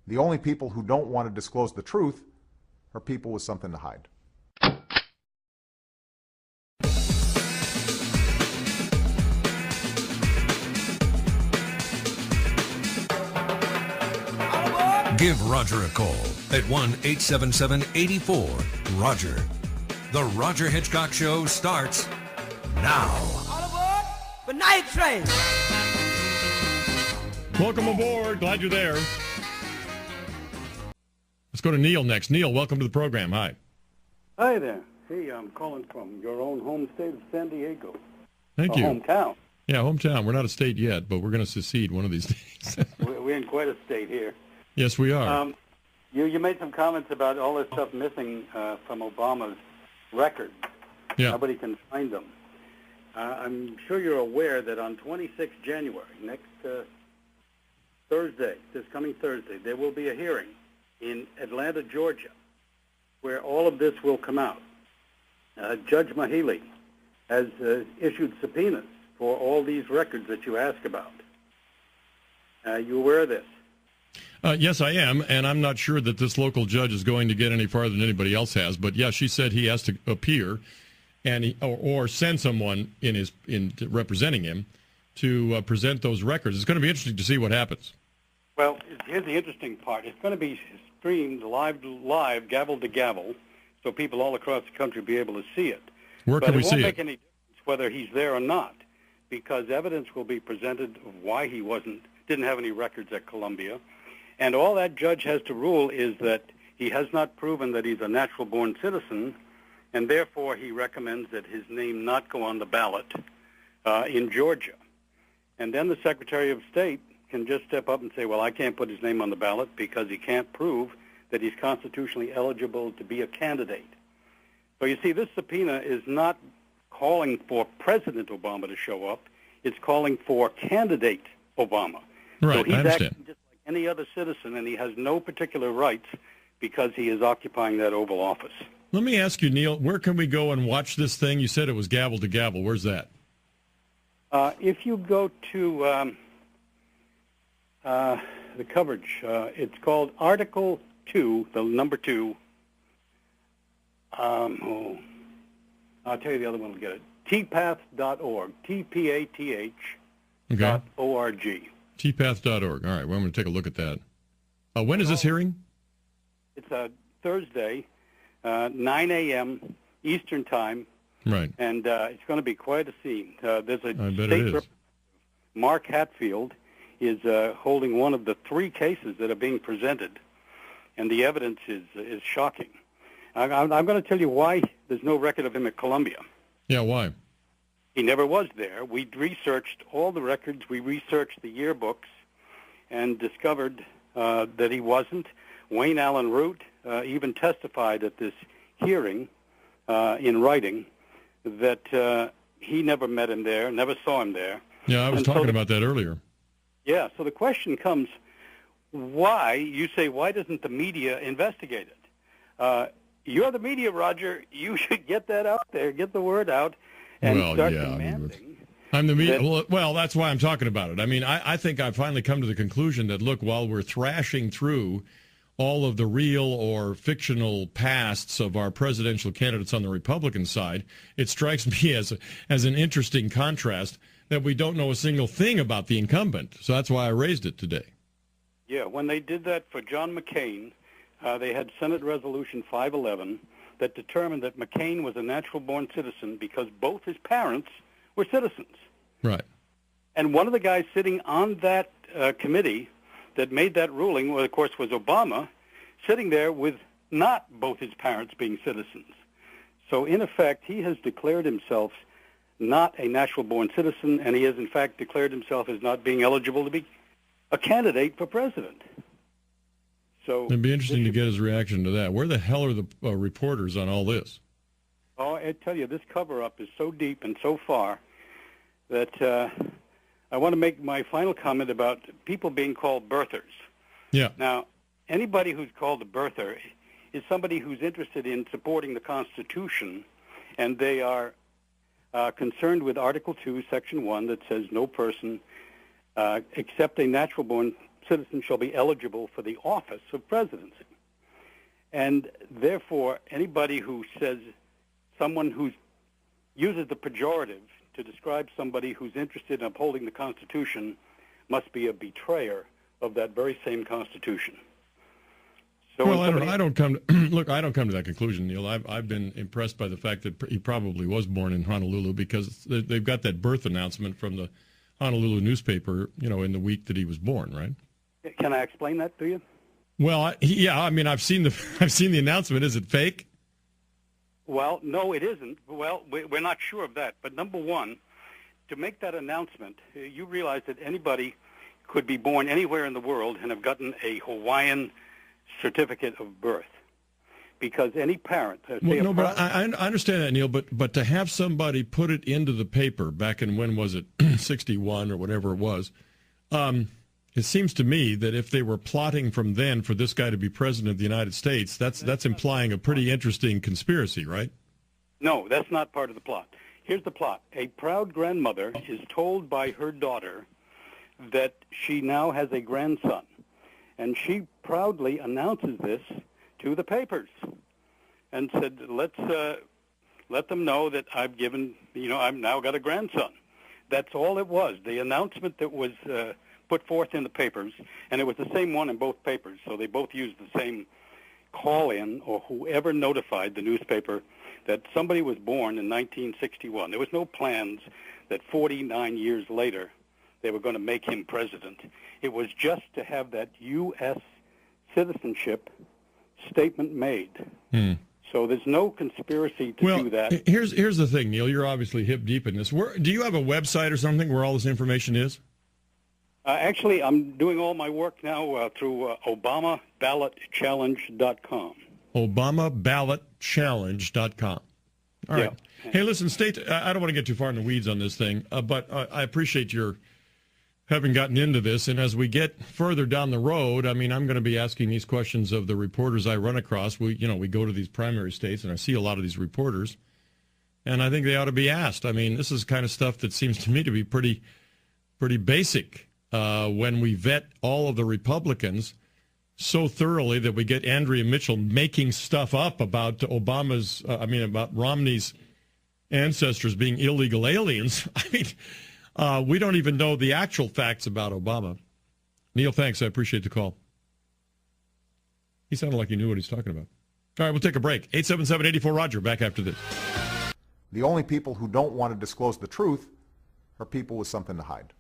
The only people who don't want to disclose the truth are people with something to hide. Give Roger a call at 1-877-84-ROGER. The Roger Hedgecock Show starts now. All aboard the night train. Welcome aboard. Glad you're there. Let's go to Neil next. Neil, welcome to the program. Hi. Hi there. Hey, I'm calling from your own home state of San Diego. Thank you. Hometown. Yeah, hometown. We're not a state yet, but we're going to secede one of these days. We're in quite a state here. Yes, we are. You made some comments about all this stuff missing from Obama's records. Yeah. Nobody can find them. I'm sure you're aware that on 26 January, next Thursday, this coming Thursday, there will be a hearing in Atlanta, Georgia, where all of this will come out. Judge Mahili has issued subpoenas for all these records that you ask about. You aware of this? Yes, I am, and I'm not sure that this local judge is going to get any farther than anybody else has. But yeah, she said he has to appear, and or send someone in representing him to present those records. It's going to be interesting to see what happens. Well, here's the interesting part. It's going to be streamed live, gavel to gavel, so people all across the country will be able to see it. Where can we see it? But it won't make any difference whether he's there or not, because evidence will be presented of why he didn't have any records at Columbia. And all that judge has to rule is that he has not proven that he's a natural-born citizen, and therefore he recommends that his name not go on the ballot in Georgia. And then the Secretary of State can just step up and say, well, I can't put his name on the ballot because he can't prove that he's constitutionally eligible to be a candidate. So you see, this subpoena is not calling for President Obama to show up. It's calling for candidate Obama. Right, so he's I understand. acting just like any other citizen, and he has no particular rights because he is occupying that Oval Office. Let me ask you, Neil, where can we go and watch this thing? You said it was gavel to gavel. Where's that? If you go to the coverage, it's called Article 2, the number 2. I'll tell you the other one will get it. tpath.org, TPATH.org. tpath.org. All right, well, I'm going to take a look at that. When is this hearing? It's Thursday, 9 a.m. Eastern Time. Right. And it's going to be quite a scene. There's a I bet state it is. representative, Mark Hatfield, is holding one of the 3 cases that are being presented, and the evidence is shocking. I'm going to tell you why there's no record of him at Columbia. Yeah, why? He never was there. We researched all the records. We researched the yearbooks and discovered that he wasn't. Wayne Allen Root even testified at this hearing in writing that he never met him there, never saw him there. Yeah, I was talking about that earlier. Yeah, so the question comes, why doesn't the media investigate it? You're the media, Roger. You should get that out there, get the word out, and start demanding. I'm the media. Well, that's why I'm talking about it. I mean, I think I've finally come to the conclusion that, look, while we're thrashing through all of the real or fictional pasts of our presidential candidates on the Republican side, it strikes me as an interesting contrast that we don't know a single thing about the incumbent. So that's why I raised it today. Yeah, when they did that for John McCain, they had Senate Resolution 511 that determined that McCain was a natural-born citizen because both his parents were citizens. Right. And one of the guys sitting on that committee that made that ruling, well, of course, was Obama, sitting there with not both his parents being citizens. So, in effect, he has declared himself not a natural-born citizen, and he has, in fact, declared himself as not being eligible to be a candidate for president. So it'd be interesting to get his reaction to that. Where the hell are the reporters on all this? Oh, I tell you, this cover-up is so deep and so far that I want to make my final comment about people being called birthers. Yeah. Now, anybody who's called a birther is somebody who's interested in supporting the Constitution, and they are concerned with Article 2, Section 1, that says no person except a natural-born citizen shall be eligible for the office of presidency. And therefore, anybody who says someone who uses the pejorative to describe somebody who's interested in upholding the Constitution must be a betrayer of that very same Constitution. So well, I don't come to, look, I don't come to that conclusion, Neil. I've been impressed by the fact that he probably was born in Honolulu, because they've got that birth announcement from the Honolulu newspaper, in the week that he was born, right? Can I explain that to you? Well, I've seen the announcement. Is it fake? Well, no, it isn't. Well, we're not sure of that. But number one, to make that announcement, you realize that anybody could be born anywhere in the world and have gotten a Hawaiian certificate of birth, because any parent. But I understand that, Neil. But to have somebody put it into the paper back in, when was it, 61 or whatever it was, it seems to me that if they were plotting from then for this guy to be president of the United States, that's implying a pretty interesting conspiracy, right? No, that's not part of the plot. Here's the plot. A proud grandmother is told by her daughter that she now has a grandson, and she proudly announces this to the papers and said, let them know that I've now got a grandson. That's all it was. The announcement that was put forth in the papers, and it was the same one in both papers, so they both used the same call-in, or whoever notified the newspaper that somebody was born in 1961. There was no plans that 49 years later they were going to make him president. It was just to have that U.S. citizenship statement made. So there's no conspiracy to do that. Here's the thing, Neil. You're obviously hip deep in this. Do you have a website or something where all this information is? Actually, I'm doing all my work now through ObamaBallotChallenge.com. ObamaBallotChallenge.com. All right. Yeah. Hey, listen, I don't want to get too far in the weeds on this thing, but I appreciate your having gotten into this. And as we get further down the road, I'm going to be asking these questions of the reporters I run across. We go to these primary states, and I see a lot of these reporters, and I think they ought to be asked. This is kind of stuff that seems to me to be pretty basic. When we vet all of the Republicans so thoroughly that we get Andrea Mitchell making stuff up about about Romney's ancestors being illegal aliens. We don't even know the actual facts about Obama. Neil, thanks. I appreciate the call. He sounded like he knew what he's talking about. All right, we'll take a break. 877-84-ROGER. Back after this. The only people who don't want to disclose the truth are people with something to hide.